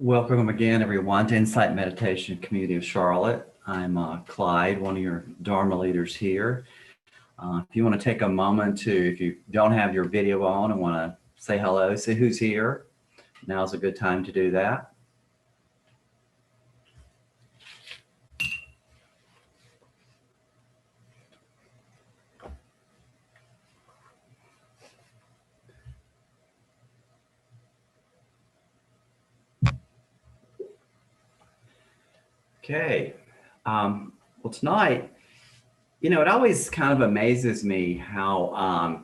Welcome again, everyone, to Insight Meditation Community of Charlotte. I'm Clyde, one of your Dharma leaders here. If you want to take a moment if you don't have your video on and want to say hello, see who's here, now's a good time to do that. Okay. Well, tonight, it always kind of amazes me how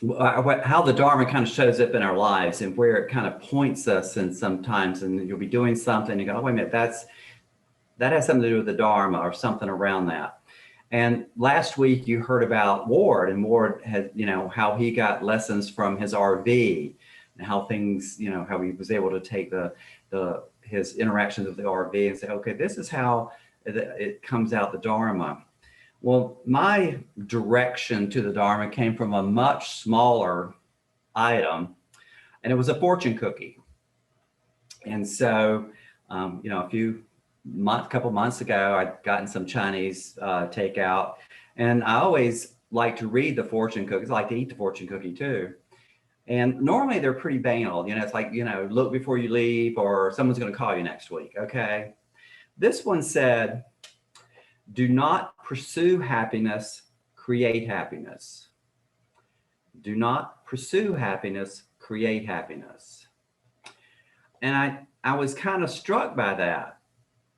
the Dharma kind of shows up in our lives and where it kind of points us. And sometimes, and you'll be doing something, and you go, "Oh, wait a minute, that has something to do with the Dharma," or something around that. And last week you heard about Ward, and Ward had, how he got lessons from his RV and how things, how he was able to take his interactions with the RV and say, okay, this is how it comes out the Dharma. Well, my direction to the Dharma came from a much smaller item, and it was a fortune cookie. And so, a couple months ago, I'd gotten some Chinese takeout, and I always like to read the fortune cookies. I like to eat the fortune cookie too. And normally they're pretty banal. It's like, look before you leave, or someone's going to call you next week. Okay. This one said, do not pursue happiness, create happiness. Do not pursue happiness, create happiness. And I was kind of struck by that.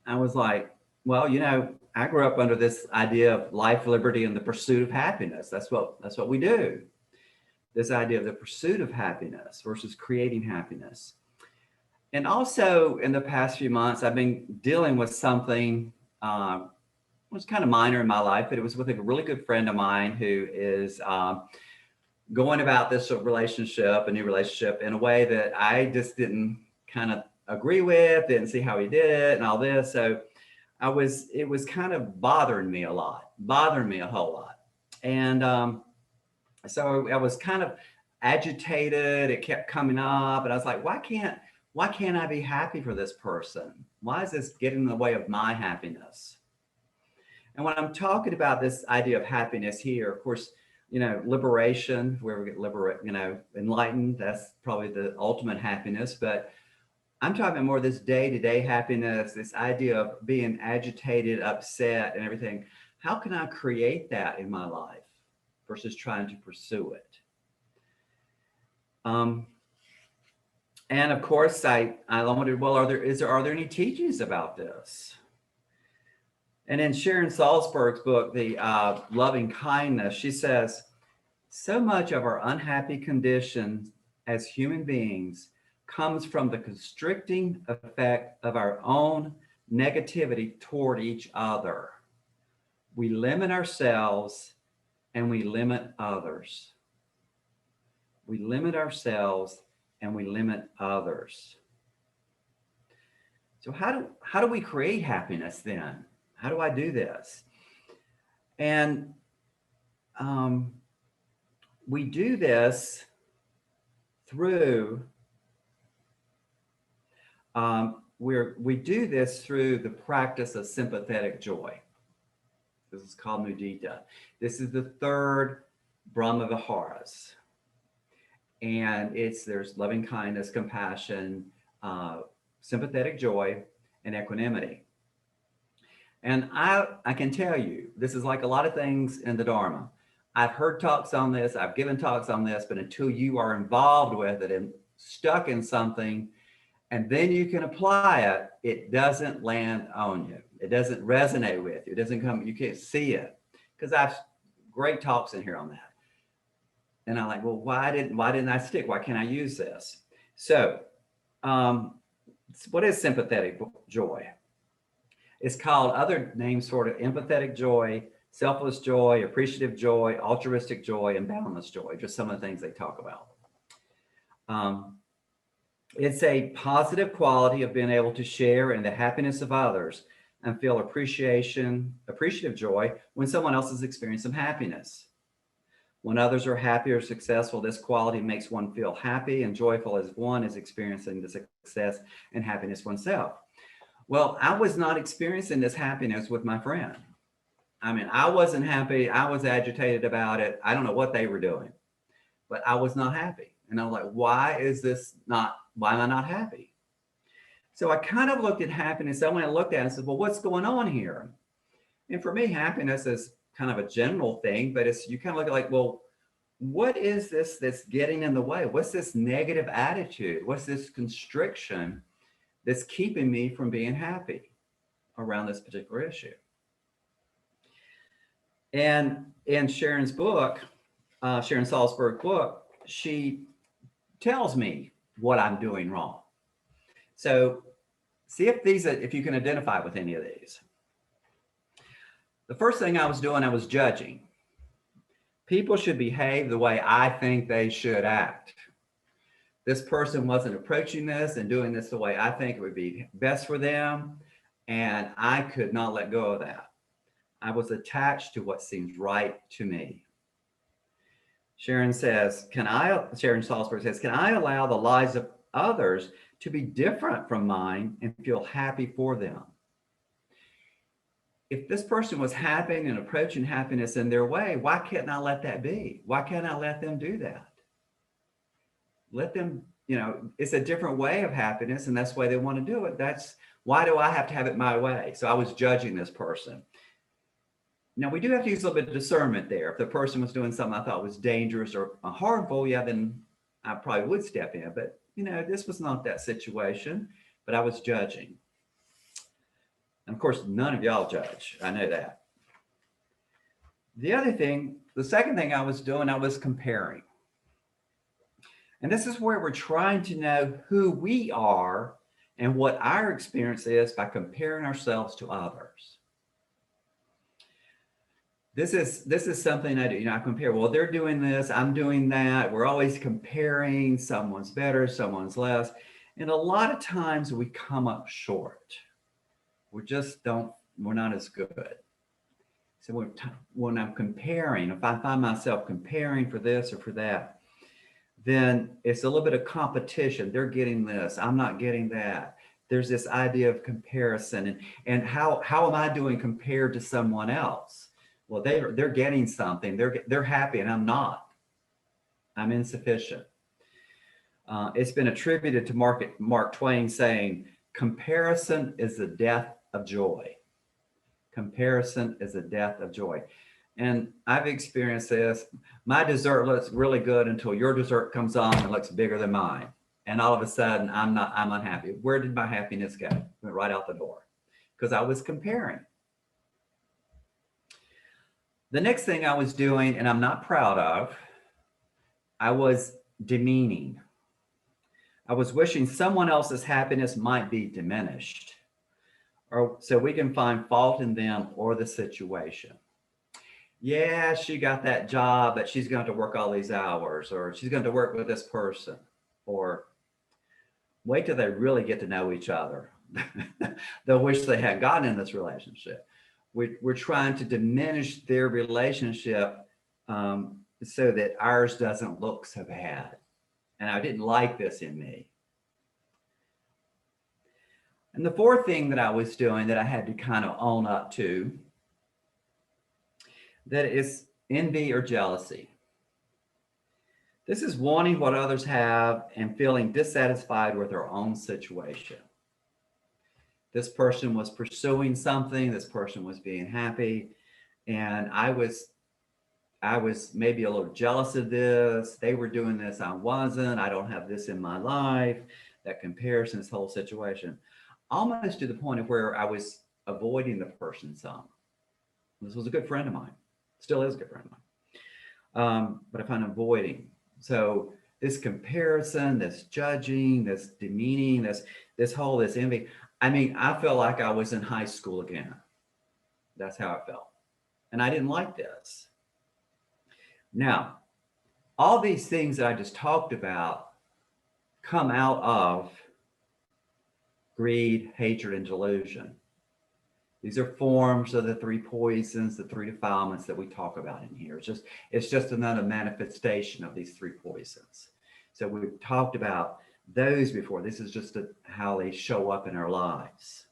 I was like, well, I grew up under this idea of life, liberty, and the pursuit of happiness. That's what we do. This idea of the pursuit of happiness versus creating happiness. And also in the past few months, I've been dealing with something was kind of minor in my life, but it was with a really good friend of mine who is going about this a new relationship, in a way that I just didn't kind of agree with, didn't see how he did it and all this. So it was kind of bothering me a whole lot. And so I was kind of agitated. It kept coming up, and I was like, why can't I be happy for this person? Why is this getting in the way of my happiness? And when I'm talking about this idea of happiness here, of course, liberation, where we get enlightened, that's probably the ultimate happiness. But I'm talking about more this day-to-day happiness, this idea of being agitated, upset, and everything. How can I create that in my life versus trying to pursue it? And of course, I wondered, well, are there any teachings about this? And in Sharon Salzberg's book, The Loving Kindness, she says, so much of our unhappy condition as human beings comes from the constricting effect of our own negativity toward each other. We limit ourselves and we limit others. We limit ourselves and we limit others. So how do we create happiness then? How do I do this? And we do this through we do this through the practice of sympathetic joy. This is called mudita. This is the third Brahma Viharas. And there's loving kindness, compassion, sympathetic joy, and equanimity. And I can tell you, this is like a lot of things in the Dharma. I've heard talks on this, I've given talks on this, but until you are involved with it and stuck in something, and then you can apply it, it doesn't land on you. It doesn't resonate with you. It doesn't come, you can't see it. Because I've great talks in here on that. And I'm like, well, why didn't I stick? Why can't I use this? So what is sympathetic joy? It's called other names for it: empathetic joy, selfless joy, appreciative joy, altruistic joy, and boundless joy. Just some of the things they talk about. It's a positive quality of being able to share in the happiness of others and feel appreciative joy when someone else is experiencing happiness. When others are happy or successful, this quality makes one feel happy and joyful as one is experiencing the success and happiness oneself. Well, I was not experiencing this happiness with my friend. I mean, I wasn't happy. I was agitated about it. I don't know what they were doing, but I was not happy. And I was like, why am I not happy? So I kind of looked at happiness. I went and looked at it and said, well, what's going on here? And for me, happiness is kind of a general thing, but you kind of look at like, well, what is this that's getting in the way? What's this negative attitude? What's this constriction that's keeping me from being happy around this particular issue? And in Sharon's book, Sharon Salzberg's book, she tells me what I'm doing wrong. So see if you can identify with any of these. The first thing I was doing, I was judging. People should behave the way I think they should act. This person wasn't approaching this and doing this the way I think it would be best for them, and I could not let go of that. I was attached to what seems right to me. Sharon Salzberg says, can I allow the lives of others to be different from mine and feel happy for them? If this person was happy and approaching happiness in their way, why can't I let that be? Why can't I let them do that? Let them, it's a different way of happiness, and that's the way they want to do it. Why do I have to have it my way? So I was judging this person. Now, we do have to use a little bit of discernment there. If the person was doing something I thought was dangerous or harmful, then I probably would step in. But, this was not that situation, but I was judging. And of course, none of y'all judge. I know that. The second thing I was doing, I was comparing. And this is where we're trying to know who we are and what our experience is by comparing ourselves to others. This is something I do. I compare, well, they're doing this, I'm doing that. We're always comparing. Someone's better, someone's less. And a lot of times we come up short. We're not as good. So when I'm comparing, if I find myself comparing for this or for that, then it's a little bit of competition. They're getting this, I'm not getting that. There's this idea of comparison and how am I doing compared to someone else? Well, they're getting something. They're happy and I'm not. I'm insufficient. It's been attributed to Mark Twain saying, comparison is the death of joy. Comparison is the death of joy. And I've experienced this. My dessert looks really good until your dessert comes on and looks bigger than mine. And all of a sudden I'm unhappy. Where did my happiness go? It went right out the door because I was comparing. The next thing I was doing, and I'm not proud of, I was demeaning. I was wishing someone else's happiness might be diminished, or so we can find fault in them or the situation. Yeah, she got that job, but she's going to work all these hours, or she's going to work with this person, or wait till they really get to know each other. They'll wish they had gotten in this relationship. We're trying to diminish their relationship so that ours doesn't look so bad. And I didn't like this in me. And the fourth thing that I was doing that I had to kind of own up to, that is envy or jealousy. This is wanting what others have and feeling dissatisfied with our own situation. This person was pursuing something, this person was being happy, and I was maybe a little jealous of this. They were doing this, I wasn't. I don't have this in my life. That comparison, this whole situation, almost to the point of where I was avoiding the person some. This was a good friend of mine, still is a good friend of mine, but I find avoiding. So this comparison, this judging, this demeaning, this envy. I mean, I felt like I was in high school again. That's how I felt. And I didn't like this. Now, all these things that I just talked about come out of greed, hatred, and delusion. These are forms of the three poisons, the three defilements that we talk about in here. It's just another manifestation of these three poisons. So we've talked about those before. This is just how they show up in our lives.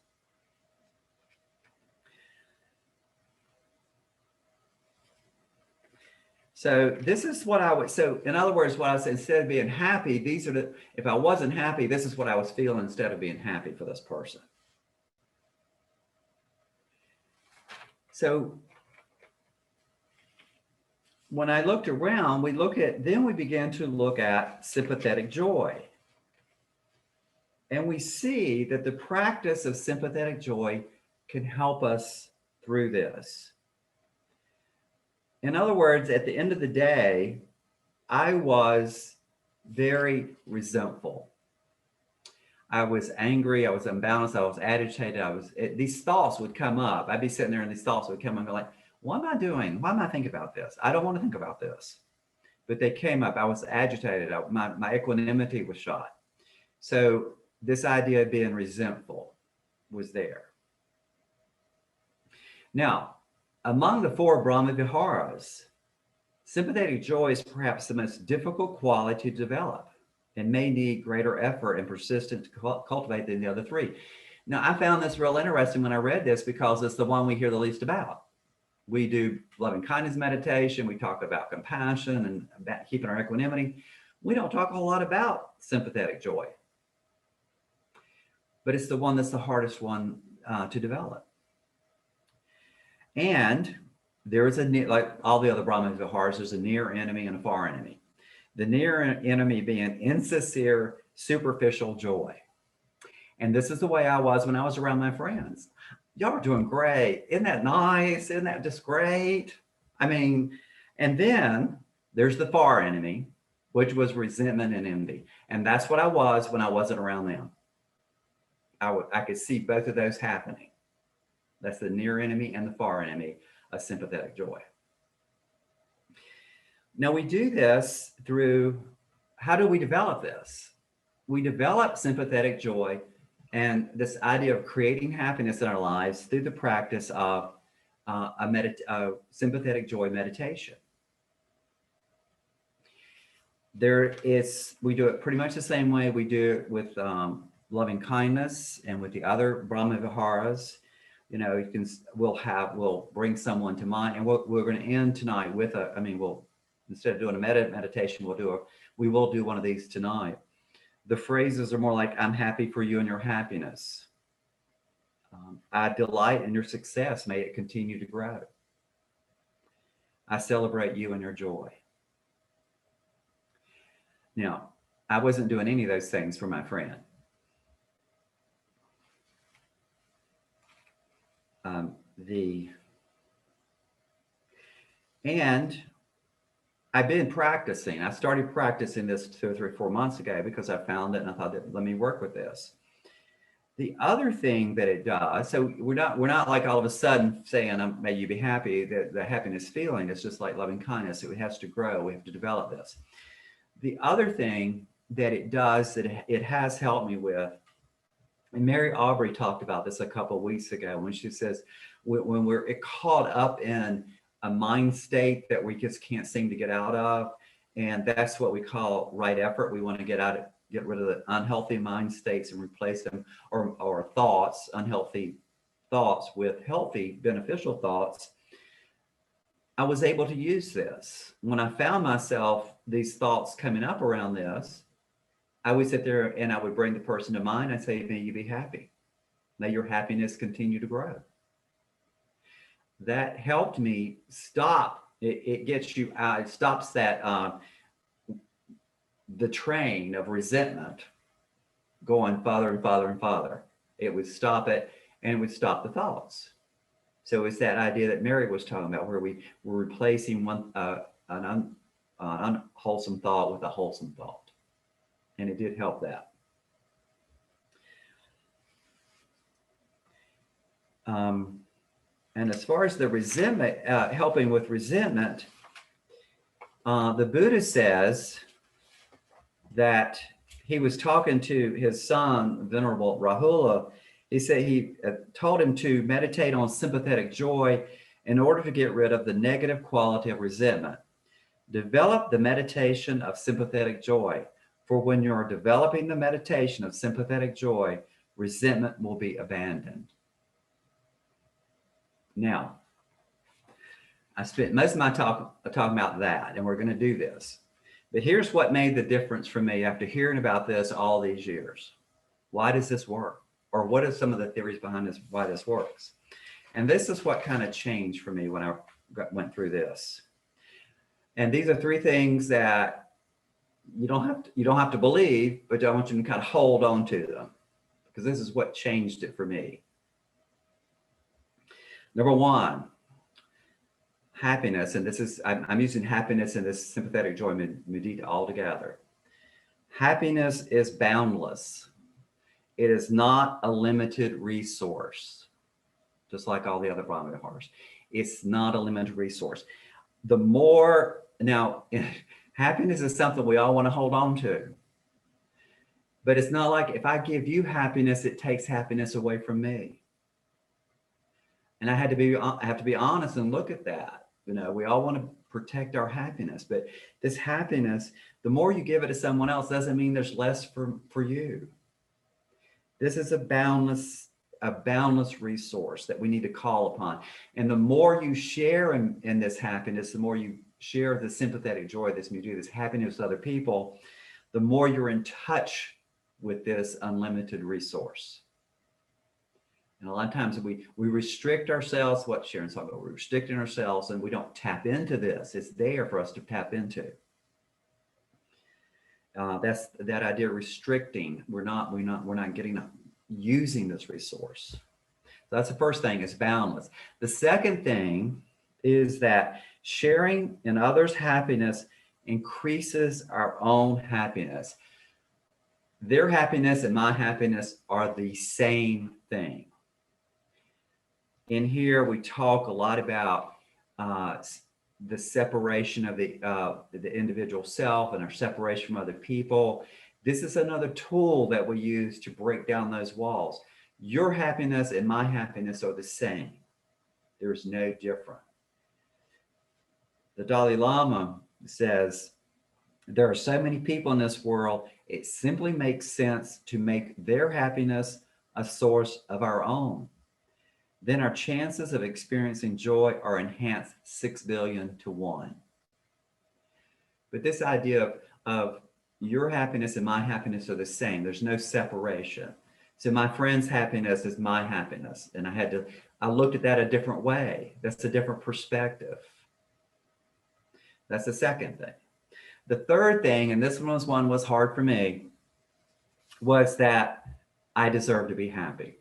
So this is what I would, so in other words, what I said, instead of being happy, these are the, if I wasn't happy, this is what I was feeling instead of being happy for this person. So when I looked around, then we began to look at sympathetic joy. And we see that the practice of sympathetic joy can help us through this. In other words, at the end of the day, I was very resentful. I was angry. I was unbalanced. I was agitated. These thoughts would come up. I'd be sitting there and these thoughts would come up and go like, what am I doing? Why am I thinking about this? I don't want to think about this. But they came up. I was agitated. My equanimity was shot. So this idea of being resentful was there. Now, among the four Brahma Viharas, sympathetic joy is perhaps the most difficult quality to develop and may need greater effort and persistence to cultivate than the other three. Now, I found this real interesting when I read this because it's the one we hear the least about. We do loving kindness meditation. We talk about compassion and about keeping our equanimity. We don't talk a whole lot about sympathetic joy, but it's the one that's the hardest one to develop. And there is like all the other Brahma Viharas, there's a near enemy and a far enemy. The near enemy being insincere, superficial joy. And this is the way I was when I was around my friends. Y'all are doing great. Isn't that nice? Isn't that just great? I mean, and then there's the far enemy, which was resentment and envy. And that's what I was when I wasn't around them. I could see both of those happening. That's the near enemy and the far enemy of sympathetic joy. Now we do this through, how do we develop this? We develop sympathetic joy and this idea of creating happiness in our lives through the practice of sympathetic joy meditation. We do it pretty much the same way we do it with loving kindness and with the other Brahma Viharas. You know, we'll bring someone to mind, and we're going to end tonight with instead of doing a meditation, we will do one of these tonight. The phrases are more like, I'm happy for you and your happiness. I delight in your success. May it continue to grow. I celebrate you and your joy. Now, I wasn't doing any of those things for my friend. And I've been practicing. I started practicing this 2 or 3, 4 months ago because I found it and I thought that let me work with this. The other thing that it does, so we're not like all of a sudden saying, may you be happy, the happiness feeling is just like loving kindness. It has to grow. We have to develop this. The other thing that it does that it has helped me with, and Mary Aubrey talked about this a couple of weeks ago when she says, when we're caught up in a mind state that we just can't seem to get out of, and that's what we call right effort. We want to get rid of the unhealthy mind states and replace them, or thoughts, unhealthy thoughts with healthy, beneficial thoughts. I was able to use this. When I found myself, these thoughts coming up around this, I would sit there and I would bring the person to mind and say, may you be happy. May your happiness continue to grow. That helped me stop. It gets you out. It stops that the train of resentment going farther and farther and farther. It would stop it, and it would stop the thoughts. So it's that idea that Mary was talking about, where we were replacing an unwholesome thought with a wholesome thought, and it did help that. And as far as the resentment, helping with resentment, the Buddha says that he was talking to his son, Venerable Rahula, He said he told him to meditate on sympathetic joy in order to get rid of the negative quality of resentment. Develop the meditation of sympathetic joy, for when you are developing the meditation of sympathetic joy, resentment will be abandoned. Now, I spent most of my talk talking about that, and we're going to do this. But here's what made the difference for me after hearing about this all these years. Why does this work? Or what are some of the theories behind this, why this works? And this is what kind of changed for me when I went through this. And these are three things that you don't have to believe, but I want you to kind of hold on to them, because this is what changed it for me. Number one, happiness, and this is, I'm using happiness and this sympathetic joy mudita all together. Happiness is boundless. It is not a limited resource, just like all the other Brahma Viharas. It's not a limited resource. The more, now, happiness is something we all want to hold on to. But it's not like if I give you happiness, it takes happiness away from me. And I have to be honest and look at that. You know, we all want to protect our happiness, but this happiness, the more you give it to someone else, doesn't mean there's less for you. This is a boundless resource that we need to call upon. And the more you share in this happiness, the more you share the sympathetic joy, this happiness with other people, the more you're in touch with this unlimited resource. And a lot of times we restrict ourselves, what Sharon's talking about, we're restricting ourselves and we don't tap into this. It's there for us to tap into. That's that idea of restricting. We're not using this resource. So that's the first thing, is boundless. The second thing is that sharing in others' happiness increases our own happiness. Their happiness and my happiness are the same thing. In here, we talk a lot about the separation of the individual self and our separation from other people. This is another tool that we use to break down those walls. Your happiness and my happiness are the same. There's no different. The Dalai Lama says, there are so many people in this world, it simply makes sense to make their happiness a source of our own. Then our chances of experiencing joy are enhanced 6 billion to 1. But this idea of your happiness and my happiness are the same. There's no separation. So my friend's happiness is my happiness. And I looked at that a different way. That's a different perspective. That's the second thing. The third thing, and this one was hard for me, was that I deserve to be happy.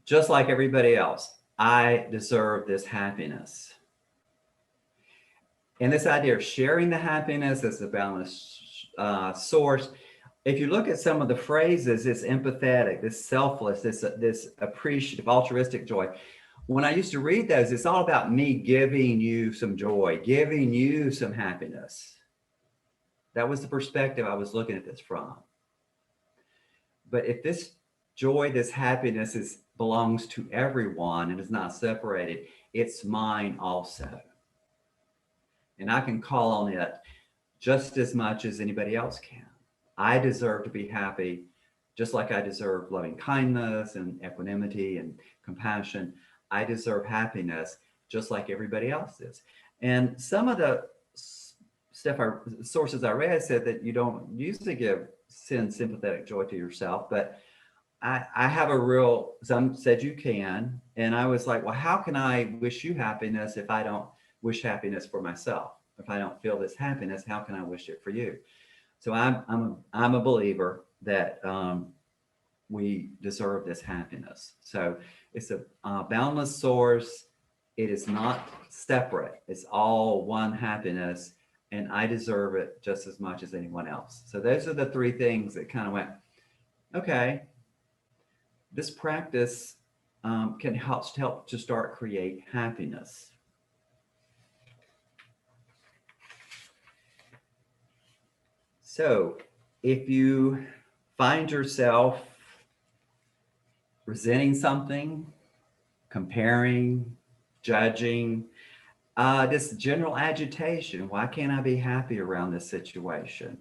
Just like everybody else, I deserve this happiness. And this idea of sharing the happiness as a balanced source, if you look at some of the phrases, it's empathetic, this selfless, this appreciative, altruistic joy. When I used to read those, it's all about me giving you some joy, giving you some happiness. That was the perspective I was looking at this from. But if this joy, this happiness belongs to everyone and is not separated, it's mine also. And I can call on it just as much as anybody else can. I deserve to be happy, just like I deserve loving kindness and equanimity and compassion. I deserve happiness just like everybody else is. And some of the sources I read said that you don't usually send sympathetic joy to yourself, but I have some said you can. And I was like, well, how can I wish you happiness if I don't wish happiness for myself? If I don't feel this happiness, how can I wish it for you? So I'm a believer that we deserve this happiness. So it's a boundless source. It is not separate. It's all one happiness, and I deserve it just as much as anyone else. So those are the three things that kind of went, okay, this practice can help to start create happiness. So if you find yourself resenting something, comparing, judging, this general agitation. Why can't I be happy around this situation?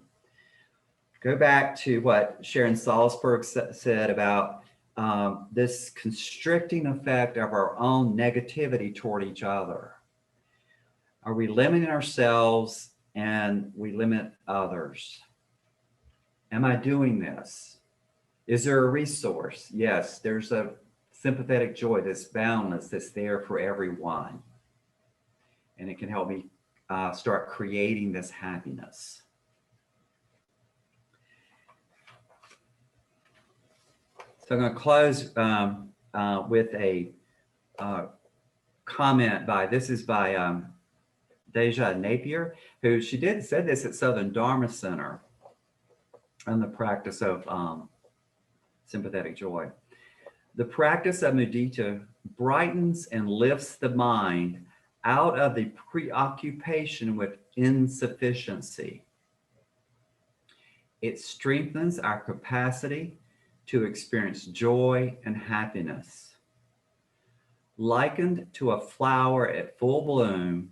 Go back to what Sharon Salzberg said about this constricting effect of our own negativity toward each other. Are we limiting ourselves and we limit others? Am I doing this? Is there a resource? Yes, there's a sympathetic joy, this boundless that's there for everyone. And it can help me start creating this happiness. So I'm going to close with a comment this is by Deja Napier, who said this at Southern Dharma Center on the practice of sympathetic joy. The practice of mudita brightens and lifts the mind out of the preoccupation with insufficiency. It strengthens our capacity to experience joy and happiness. Likened to a flower at full bloom,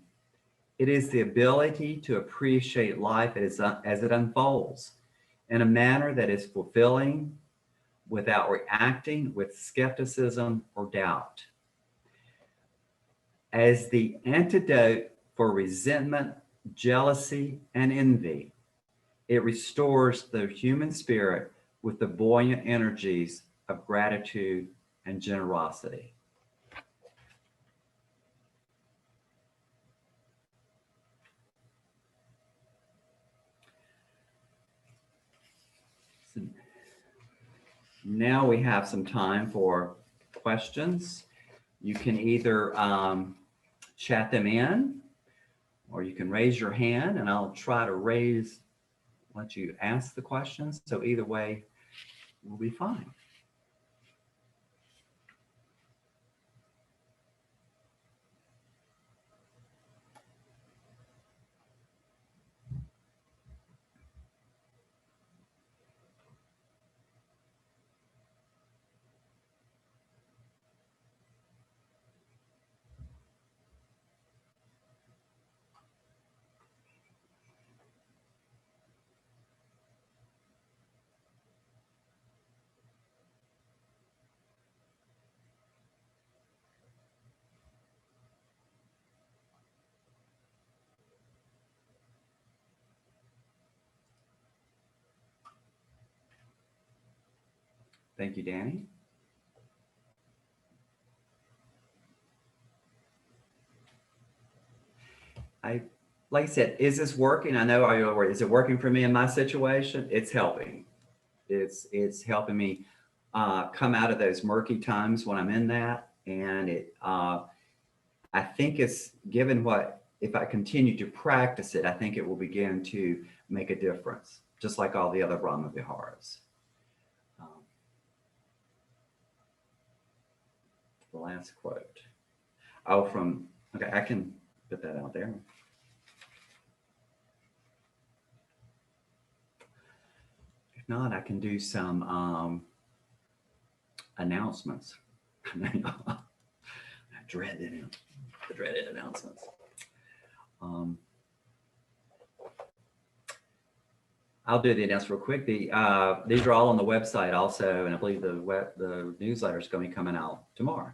it is the ability to appreciate life as it unfolds in a manner that is fulfilling without reacting with skepticism or doubt. As the antidote for resentment, jealousy, and envy, it restores the human spirit with the buoyant energies of gratitude and generosity. So now we have some time for questions. You can either chat them in, or you can raise your hand and I'll try to let you ask the questions. So either way, we'll be fine. Thank you, Danny. Like I said, is this working? I know is it working for me in my situation? It's helping. It's helping me come out of those murky times when I'm in that. And I think it's given if I continue to practice it, I think it will begin to make a difference, just like all the other Brahma Viharas. The last quote. Okay, I can put that out there. If not, I can do some announcements. I dread the dreaded announcements. I'll do the announcements real quick. These are all on the website also, and I believe the newsletter is going to be coming out tomorrow.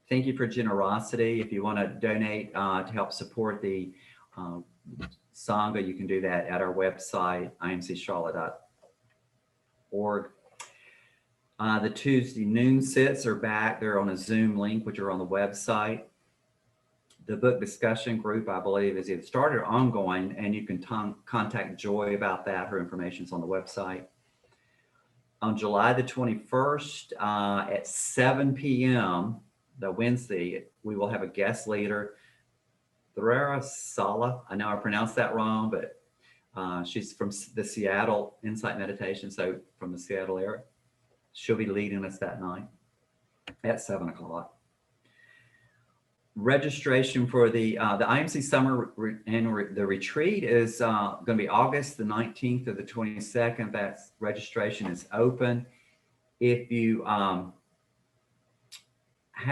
Thank you for generosity. If you want to donate to help support the Sangha, you can do that at our website, imccharlotte.org. The Tuesday noon sits are back. They're on a Zoom link, which are on the website. The book discussion group, I believe, is either started or ongoing, and you can contact Joy about that. Her information is on the website. On July the 21st at 7 p.m., the Wednesday, we will have a guest leader, Therera Sala. I know I pronounced that wrong, but she's from the Seattle Insight Meditation, so from the Seattle area. She'll be leading us that night at 7 o'clock. Registration for the IMC Summer the retreat is going to be August the 19th to the 22nd. That registration is open. if you have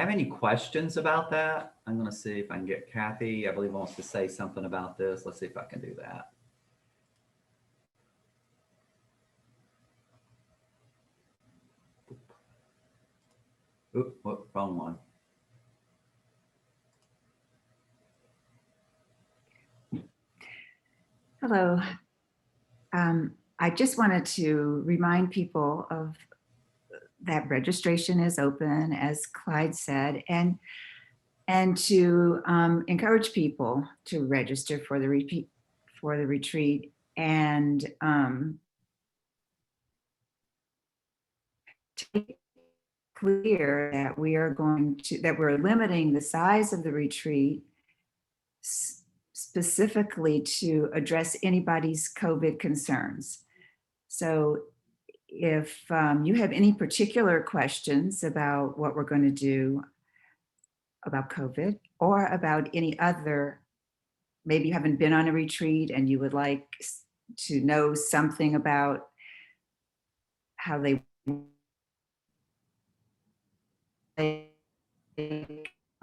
any questions about that, I'm going to see if I can get Kathy. I believe wants to say something about this. Let's see if I can do that. Oop, whoop, wrong one. Hello. I just wanted to remind people of that registration is open, as Clyde said, and to encourage people to register for the retreat, and to make clear that we're limiting the size of the retreat specifically to address anybody's COVID concerns. So if you have any particular questions about what we're going to do about COVID, or about any other, maybe you haven't been on a retreat and you would like to know something about how they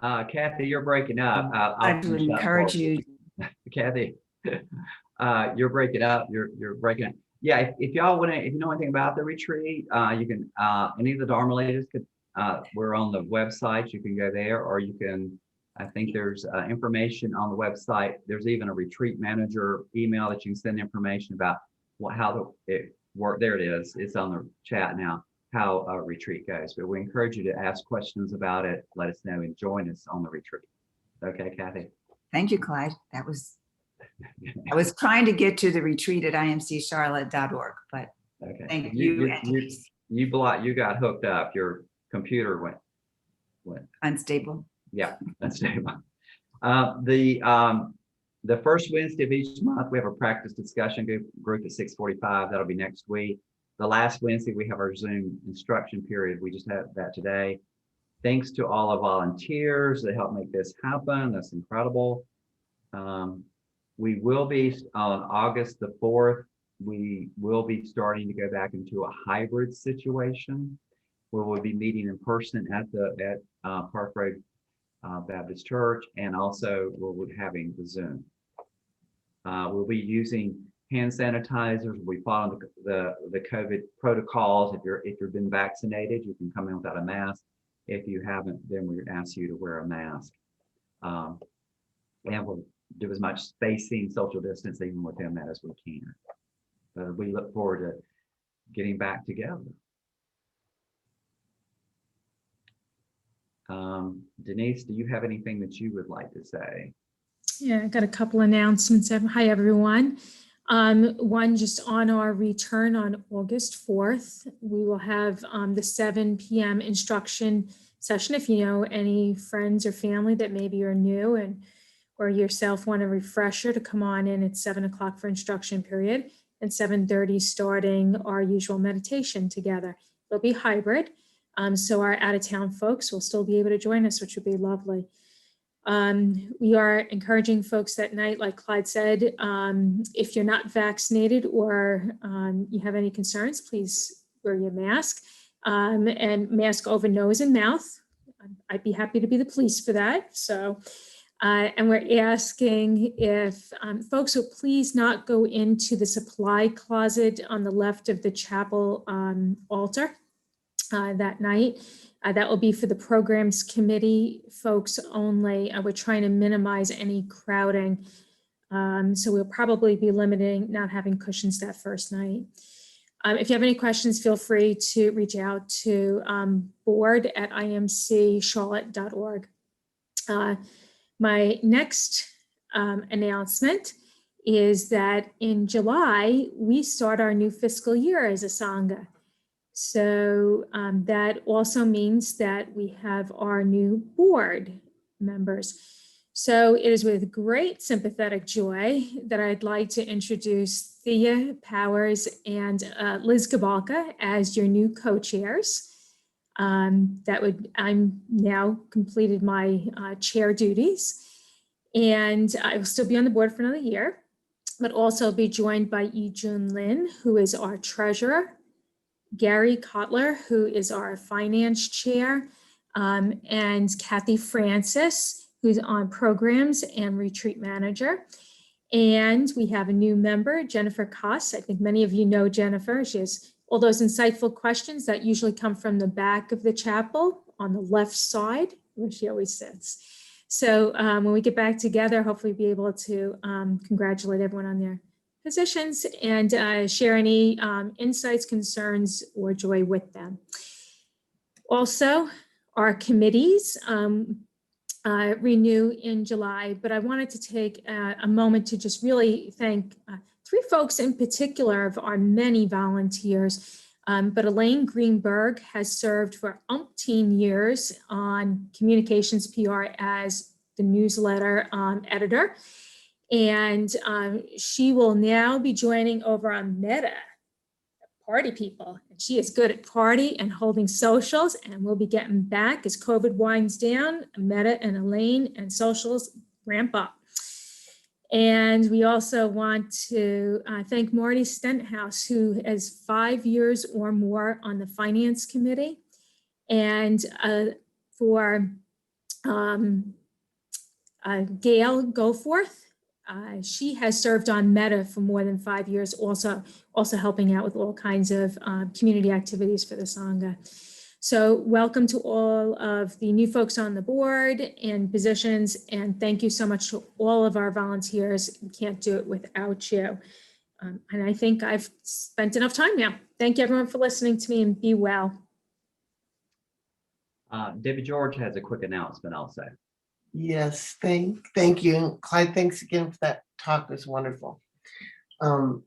Kathy, you're breaking up. I would encourage you. Kathy, you're breaking up. You're breaking up. Yeah, if y'all want to, if you know anything about the retreat, you can, any of the Dharma ladies could, we're on the website. You can go there, or you can, I think there's information on the website. There's even a retreat manager email that you can send information about how it work. There it is. It's on the chat now, how a retreat goes. But we encourage you to ask questions about it. Let us know and join us on the retreat. Okay, Kathy. Thank you, Clyde. I was trying to get to the retreat at imccharlotte.org, but okay. Thank you. You got hooked up. Your computer went unstable. Yeah, unstable. The first Wednesday of each month, we have a practice discussion group at 6:45. That'll be next week. The last Wednesday, we have our Zoom instruction period. We just had that today. Thanks to all the volunteers that helped make this happen. That's incredible. We will be on August the 4th. We will be starting to go back into a hybrid situation where we'll be meeting in person at Park Road Baptist Church, and also we'll be having the Zoom. We'll be using hand sanitizers. We follow the COVID protocols. If you've been vaccinated, you can come in without a mask. If you haven't, then we ask you to wear a mask. And we'll do as much spacing, social distancing within that as we can. We look forward to getting back together. Denise, do you have anything that you would like to say? Yeah, I got a couple announcements. Hi, everyone. One, just on our return on August 4th, we will have the 7 p.m. instruction session. If you know any friends or family that maybe are new or yourself want a refresher, to come on in at 7 o'clock for instruction period, and 7:30 starting our usual meditation together. It'll be hybrid. So our out-of-town folks will still be able to join us, which would be lovely. We are encouraging folks that night, like Clyde said, if you're not vaccinated or you have any concerns, please wear your mask and mask over nose and mouth. I'd be happy to be the police for that. So, and we're asking if folks will please not go into the supply closet on the left of the chapel altar that night. That will be for the programs committee folks only. We're trying to minimize any crowding. So we'll probably be limiting not having cushions that first night. If you have any questions, feel free to reach out to board@imccharlotte.org. My next announcement is that in July, we start our new fiscal year as a Sangha. So that also means that we have our new board members. So it is with great sympathetic joy that I'd like to introduce Thea Powers and Liz Gabalka as your new co-chairs. I'm now completed my chair duties, and I will still be on the board for another year, but also be joined by Yi Jun Lin, who is our treasurer, Gary Kotler, who is our finance chair, and Kathy Francis, who's on programs and retreat manager. And we have a new member, Jennifer Koss. I think many of you know Jennifer. She has all those insightful questions that usually come from the back of the chapel on the left side, where she always sits. So when we get back together, hopefully be able to congratulate everyone on their positions and share any insights, concerns, or joy with them. Also, our committees renew in July, but I wanted to take a moment to just really thank three folks in particular of our many volunteers. But Elaine Greenberg has served for umpteen years on communications PR as the newsletter editor. And she will now be joining over on Meta, Party People. And she is good at party and holding socials, and we'll be getting back as COVID winds down, Meta and Elaine and socials ramp up. And we also want to thank Marty Stenthouse, who has 5 years or more on the finance committee. And for Gail Goforth, she has served on Meta for more than 5 years, also helping out with all kinds of community activities for the Sangha. So welcome to all of the new folks on the board and positions, and thank you so much to all of our volunteers. We can't do it without you. And I think I've spent enough time now. Thank you everyone for listening to me, and be well. Debbie George has a quick announcement also. Yes, thank you. Clyde, thanks again for that talk. It was wonderful. And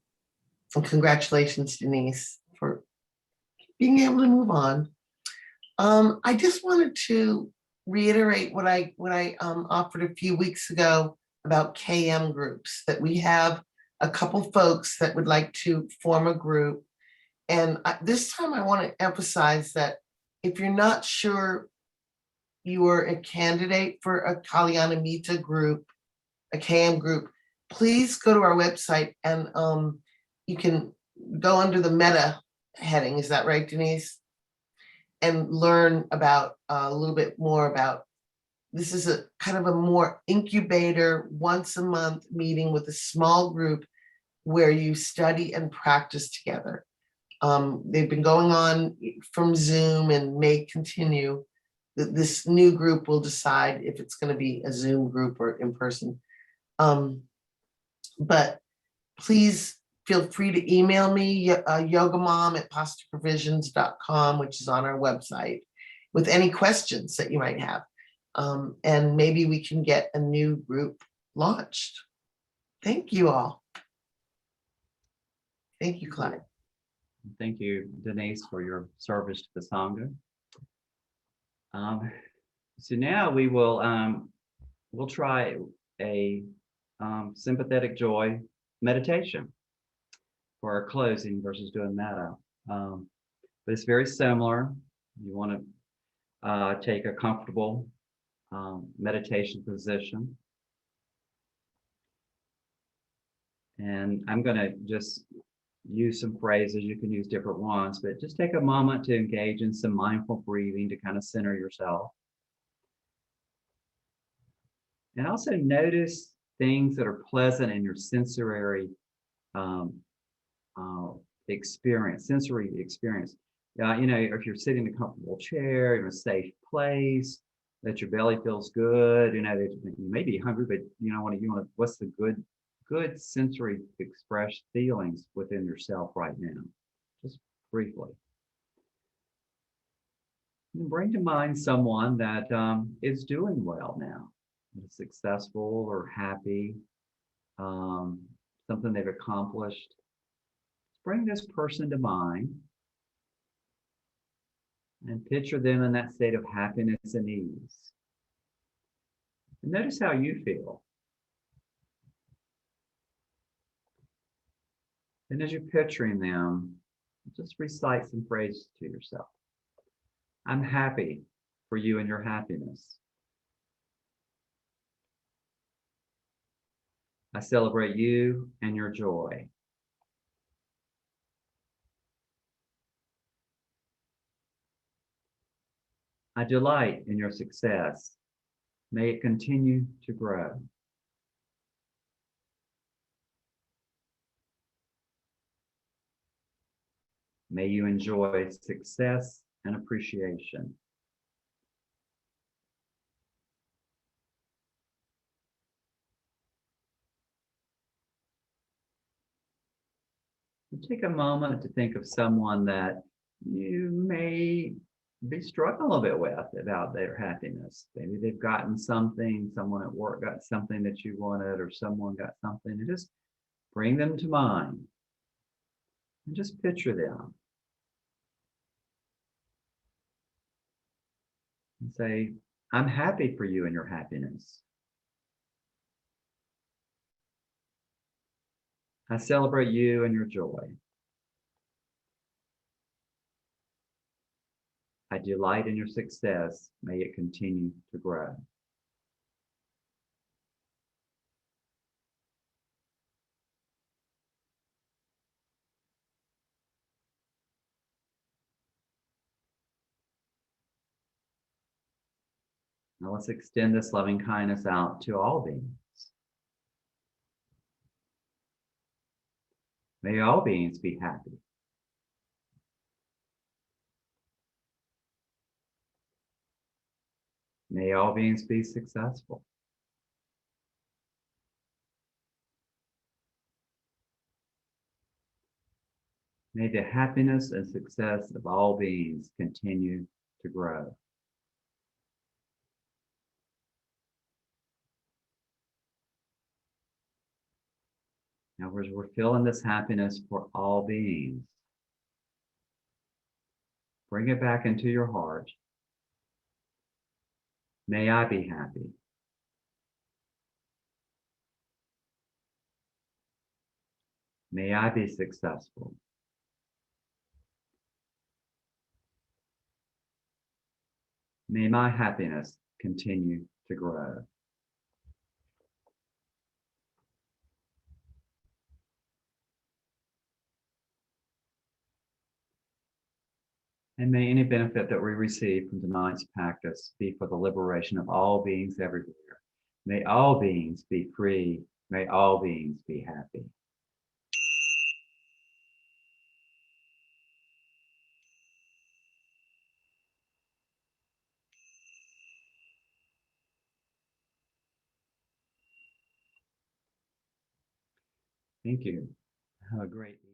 congratulations, Denise, for being able to move on. I just wanted to reiterate what I offered a few weeks ago about KM groups, that we have a couple folks that would like to form a group. And this time I want to emphasize that if you're not sure you are a candidate for a Kalyana Mita group, a KM group, please go to our website and you can go under the Meta heading. Is that right, Denise? And learn about a little bit more about, this is a kind of a more incubator, once a month meeting with a small group where you study and practice together. They've been going on from Zoom and may continue. This new group will decide if it's going to be a Zoom group or in person. But please feel free to email me, yogamom@postprovisions.com, which is on our website, with any questions that you might have. And maybe we can get a new group launched. Thank you all. Thank you, Clyde. Thank you, Denise, for your service to the Sangha. So now we will we'll try a sympathetic joy meditation for our closing versus doing metta. But it's very similar. You want to take a comfortable meditation position. And I'm going to just use some phrases. You can use different ones, but just take a moment to engage in some mindful breathing to kind of center yourself. And also notice things that are pleasant in your sensory experience, sensory experience. You know, if you're sitting in a comfortable chair, in a safe place, that your belly feels good, you know, that you may be hungry, but you want to, what's the good sensory expressed feelings within yourself right now, just briefly. And bring to mind someone that is doing well now, is successful or happy, something they've accomplished. Bring this person to mind and picture them in that state of happiness and ease. And notice how you feel. And as you're picturing them, just recite some phrases to yourself. I'm happy for you and your happiness. I celebrate you and your joy. I delight in your success. May it continue to grow. May you enjoy success and appreciation. Take a moment to think of someone that you may be struggling a little bit with about their happiness. Maybe they've gotten something, someone at work got something that you wanted, or someone got something, and just bring them to mind and just picture them and say, I'm happy for you and your happiness. I celebrate you and your joy. I delight in your success. May it continue to grow. Now let's extend this loving kindness out to all beings. May all beings be happy. May all beings be successful. May the happiness and success of all beings continue to grow. Now, we're feeling this happiness for all beings. Bring it back into your heart. May I be happy. May I be successful. May my happiness continue to grow. And may any benefit that we receive from tonight's practice be for the liberation of all beings everywhere. May all beings be free. May all beings be happy. Thank you. Have a great evening.